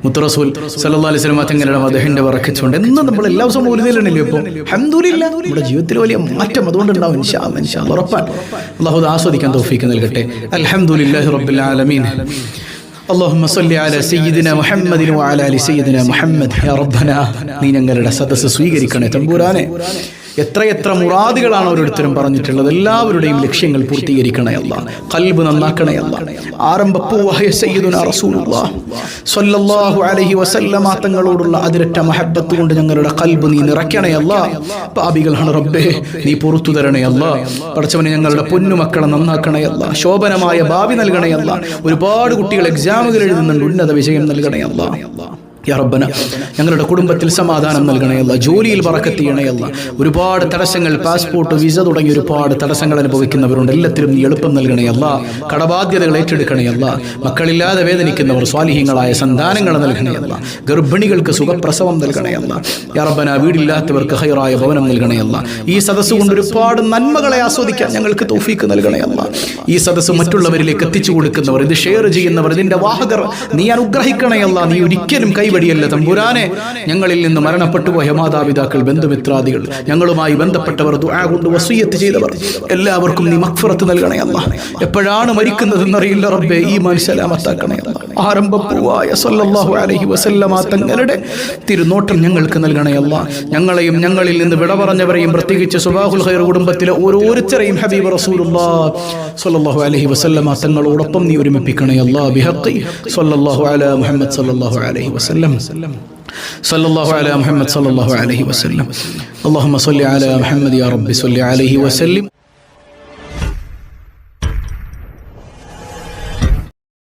മുത്തറസൂൽ സല്ലല്ലാഹു അലൈഹി വസല്ലം തങ്ങളുടെ മദഹിന്റെ ബറക്കത്തുകൊണ്ട് എന്ന് നമ്മൾ എല്ലാ ദിവസവും മൗലിദിലാണല്ലോ. ഇപ്പോൾ അൽഹംദുലില്ലാഹ് നമ്മുടെ ജീവിതത്തിൽ വലിയ മാറ്റം അതുകൊണ്ടുണ്ടാവും ഇൻഷാ അല്ലാഹ്. ഇൻഷാ അല്ലാഹ് ഉറപ്പാണ്. അല്ലാഹു ആസ്വദിക്കാൻ തൗഫീഖ് നൽകട്ടെ. അൽഹംദുലില്ലാഹി റബ്ബിൽ ആലമീൻ. اللهم صل على سيدنا محمد وعلى ال سيدنا محمد يا ربنا. നീ ഞങ്ങളുടെ സദസ്സ് സ്വീകരിക്കണേ തമ്പുരാനെ. എത്രയെത്ര മുറാദുകളാണ് ഓരോരുത്തരും പറഞ്ഞിട്ടുള്ളത്. എല്ലാവരുടെയും ലക്ഷ്യങ്ങൾ പൂർത്തീകരിക്കണേ അല്ലാഹ്. ഖൽബ് നന്നാക്കണേ അല്ലാഹ്. ആരംഭപ്പൂവായ സയ്യിദുനാ റസൂലുള്ളാഹ് സ്വല്ലല്ലാഹു അലൈഹി വസല്ലമ തങ്ങളോടുള്ള അതിരറ്റ മഹബ്ബത്ത് കൊണ്ട് ഞങ്ങളുടെ ഖൽബ് നീ നിറയ്ക്കണേ അല്ലാഹ്. പാപികളാണ് റബ്ബേ, നീ പുറത്തു തരണേ അല്ലാഹ്. പടച്ചവനെ ഞങ്ങളുടെ പൊന്നുമക്കളെ നന്നാക്കണേ അല്ലാഹ്. ശോഭനമായ ഭാവി നൽകണേ അല്ലാഹ്. ഒരുപാട് കുട്ടികൾ എക്സാമുകൾ എഴുതുന്നുണ്ട്, ഉന്നത വിജയം നൽകണേ അല്ലാഹ്. യാ റബ്ബന ഞങ്ങളുടെ കുടുംബത്തിൽ സമാധാനം നൽകണേ അല്ലാഹ്. ജോലിയിൽ ബറക്കത്ത് ചെയ്യണേ അല്ലാഹ്. ഒരുപാട് തടസ്സങ്ങൾ, പാസ്പോർട്ട്, വിസ തുടങ്ങി ഒരുപാട് തടസ്സങ്ങൾ അനുഭവിക്കുന്നവരുണ്ട്. എല്ലാത്തിലും നീ എളുപ്പം നൽകണേ അല്ലാഹ്. കടബാധ്യതകൾ ഏറ്റെടുക്കണേ അല്ലാഹ്. മക്കളില്ലാതെ വേദനിക്കുന്നവർ സ്വാലിഹീങ്ങളായ സന്താനങ്ങൾ നൽകണേ അല്ലാഹ്. ഗർഭിണികൾക്ക് സുഖപ്രസവം നൽകണേ അല്ലാഹ്. യാ റബ്ബന വീടില്ലാത്തവർക്ക് ഖൈറായ ഭവനം നൽകണേ അല്ലാഹ്. ഈ സദസ്സ് കൊണ്ട് ഒരുപാട് നന്മകളെ ആസ്വദിക്കാൻ ഞങ്ങൾക്ക് തൗഫീഖ് നൽകണേ അല്ലാഹ്. ഈ സദസ്സ് മറ്റുള്ളവരിലേക്ക് എത്തിച്ചു കൊടുക്കുന്നവർ, ഇത് ഷെയർ ചെയ്യുന്നവർ, ഇതിന്റെ വാഹകർ നീ അനുഗ്രഹിക്കണേ അല്ലാഹ്. നീ ഒരിക്കലും കൈവടിയല്ല തമ്പുരാനെ. ഞങ്ങളിൽ നിന്ന് മരണപ്പെട്ടു പോയ മാതാപിതാക്കൾ, ബന്ധുമിത്രാദികൾ, ഞങ്ങളുമായി ബന്ധപ്പെട്ടവർ, ദുആ കൊണ്ട് വസിയ്യത്ത് ചെയ്തവർ എല്ലാവർക്കും നീ മഗ്ഫിറത്ത് നൽകണേ അല്ലാഹ്. എപ്പോഴാണ് മരിക്കുന്നതെന്നറിയില്ല റബ്ബേ, ഈമാൻ സലാമത്താക്കണേ അല്ലാഹ്. ആരംഭപ്പൂവായ സല്ലല്ലാഹു അലൈഹി വസല്ലമ തങ്ങളുടെ തിരുനോട്ടം ഞങ്ങൾക്ക് നൽകണേ അല്ലാഹ്. ഞങ്ങളെയും ഞങ്ങളിൽ നിന്ന് വിട പറഞ്ഞവരെയും പ്രത്യേകിച്ച് സുബാഹുൽ ഖൈർ കുടുംബത്തിലെ ഓരോരുത്തരെയും ഹബീബ് റസൂലുള്ളാഹ് സ്വല്ലല്ലാഹു അലൈഹി വസല്ലമ തങ്ങളോടൊപ്പം നീ ഒരുമിപ്പിക്കണേ അല്ലാഹ്. ബിഹഖി സ്വല്ലല്ലാഹു അലാ മുഹമ്മദ് സ്വല്ലല്ലാഹു അലൈഹി വസല്ലം. صلى الله على محمد صلى الله عليه وسلم. اللهم صل على محمد يا رب صل عليه وسلم.